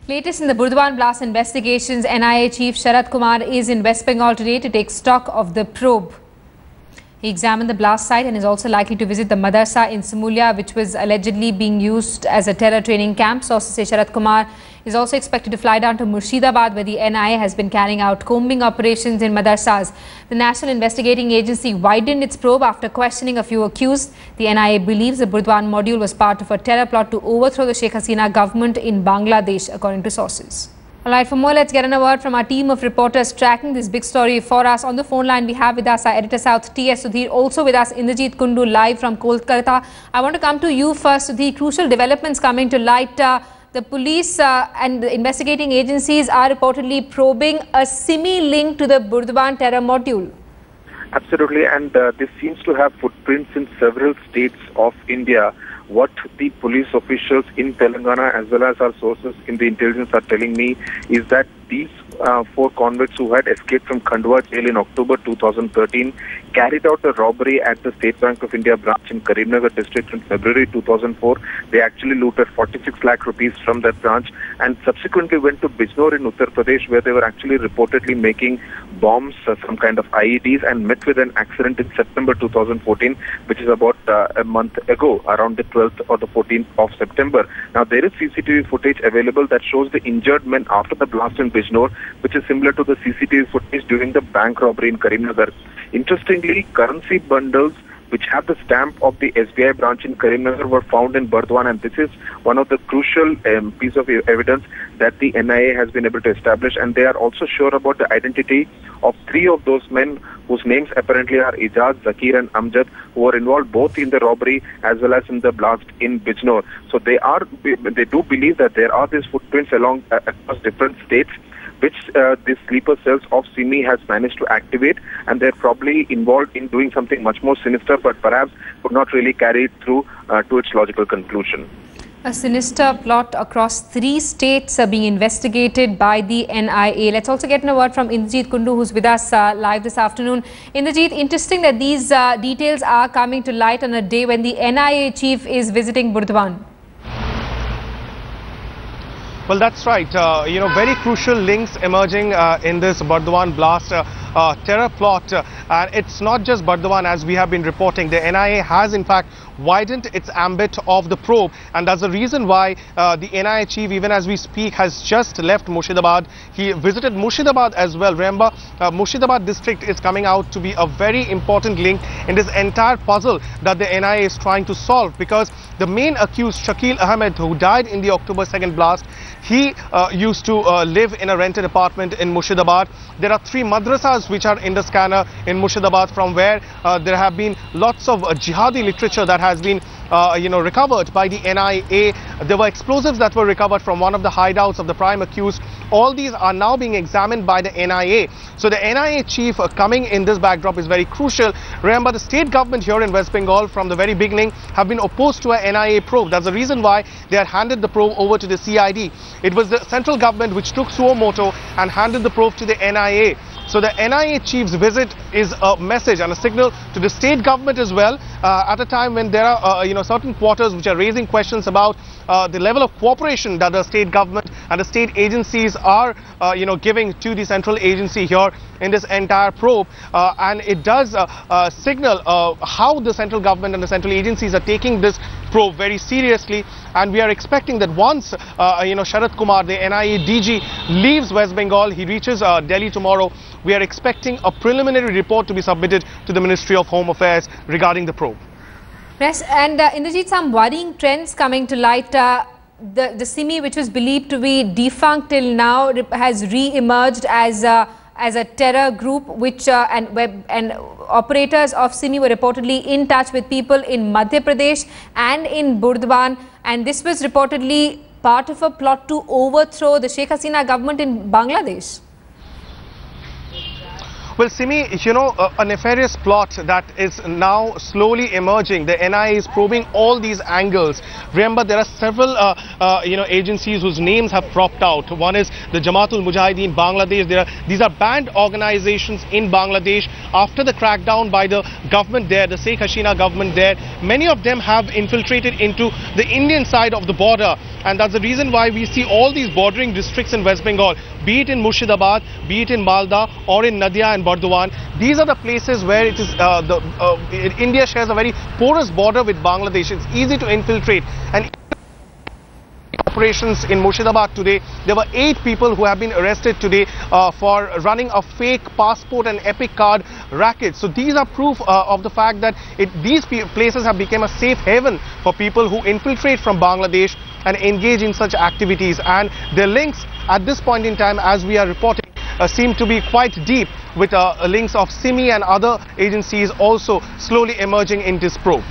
Latest in the Burdwan blast investigations, NIA Chief Sharat Kumar is in West Bengal today to take stock of the probe. He examined the blast site and is also likely to visit the madrasa in Simulya, which was allegedly being used as a terror training camp. Sources say Sharat Kumar is also expected to fly down to Murshidabad, where the NIA has been carrying out combing operations in madrasas. The National Investigating Agency widened its probe after questioning a few accused. The NIA believes the Burdwan module was part of a terror plot to overthrow the Sheikh Hasina government in Bangladesh, according to sources. Alright, for more, let's get a word from our team of reporters tracking this big story for us. On the phone line, we have with us our editor South, T.S. Sudhir. Also with us, Indrajit Kundu, live from Kolkata. I want to come to you first, Sudhir. Crucial developments coming to light. The police and the investigating agencies are reportedly probing a SIMI link to the Burdwan terror module. Absolutely, and this seems to have footprints in several states of India. What the police officials in Telangana as well as our sources in the intelligence are telling me is that these 4 convicts who had escaped from Khandwa jail in October 2013 carried out a robbery at the State Bank of India branch in Karimnagar district in February 2004. They actually looted 46 lakh rupees from that branch and subsequently went to Bijnor in Uttar Pradesh, where they were actually reportedly making bombs, some kind of IEDs, and met with an accident in September 2014, which is about a month ago, around the 12th or the 14th of September. Now, there is CCTV footage available that shows the injured men after the blast in Bijnor, which is similar to the CCTV footage during the bank robbery in Karimnagar. Interestingly, currency bundles which have the stamp of the SBI branch in Karimnagar were found in Burdwan, and this is one of the crucial piece of evidence that the NIA has been able to establish, and they are also sure about the identity of 3 of those men whose names apparently are Ijaz, Zakir and Amjad, who were involved both in the robbery as well as in the blast in Bijnor. So they do believe that there are these footprints along across different states, which these sleeper cells of SIMI has managed to activate, and they're probably involved in doing something much more sinister, but perhaps could not really carry it through to its logical conclusion. A sinister plot across 3 states are being investigated by the NIA. Let's also get a word from Indrajit Kundu, who's with us live this afternoon. Indrajit, interesting that these details are coming to light on a day when the NIA chief is visiting Burdwan. Well, that's right. Very crucial links emerging in this Burdwan blast terror plot. And it's not just Burdwan, as we have been reporting. The NIA has, in fact, widened its ambit of the probe, and that's the reason why the NIA chief, even as we speak, has just left Murshidabad. He visited Murshidabad as well. Remember, Murshidabad district is coming out to be a very important link in this entire puzzle that the NIA is trying to solve, because the main accused, Shakil Ahmed, who died in the October 2nd blast, he used to live in a rented apartment in Murshidabad. There are 3 madrasas which are in the scanner in Murshidabad, from where there have been lots of jihadi literature that has been recovered by the NIA. There were explosives that were recovered from one of the hideouts of the prime accused. All these are now being examined by the NIA. So the NIA chief coming in this backdrop is very crucial. Remember, the state government here in West Bengal from the very beginning have been opposed to a NIA probe. That's the reason why they had handed the probe over to the CID. It was the central government which took suo motu and handed the probe to the NIA. So the NIA chief's visit is a message and a signal to the state government as well, at a time when there are certain quarters which are raising questions about the level of cooperation that the state government and the state agencies are giving to the central agency here in this entire probe, and it does signal how the central government and the central agencies are taking this probe very seriously. And we are expecting that once Sharat Kumar, the NIA DG, leaves West Bengal, he reaches Delhi tomorrow, we are expecting a preliminary report to be submitted to the Ministry of Home Affairs regarding the probe. Yes, and Indrajit, some worrying trends coming to light. The SIMI, which was believed to be defunct till now, has re-emerged as a terror group, which and operators of SIMI were reportedly in touch with people in Madhya Pradesh and in Burdwan, and this was reportedly part of a plot to overthrow the Sheikh Hasina government in Bangladesh. Well, Simi, you know, a nefarious plot that is now slowly emerging. The NIA is probing all these angles. Remember, there are several, agencies whose names have cropped out. One is the Jamaatul Mujahideen Bangladesh. These are banned organizations in Bangladesh. After the crackdown by the government there, the Sheikh Hasina government there, many of them have infiltrated into the Indian side of the border. And that's the reason why we see all these bordering districts in West Bengal, be it in Murshidabad, be it in Malda or in Nadia and Burdwan. These are the places where it is India shares a very porous border with Bangladesh. It's easy to infiltrate. And operations in Murshidabad today, there were 8 people who have been arrested today for running a fake passport and epic card racket. So these are proof of the fact that these places have become a safe haven for people who infiltrate from Bangladesh and engage in such activities. And their links at this point in time, as we are reporting, seem to be quite deep, with links of SIMI and other agencies also slowly emerging in this probe.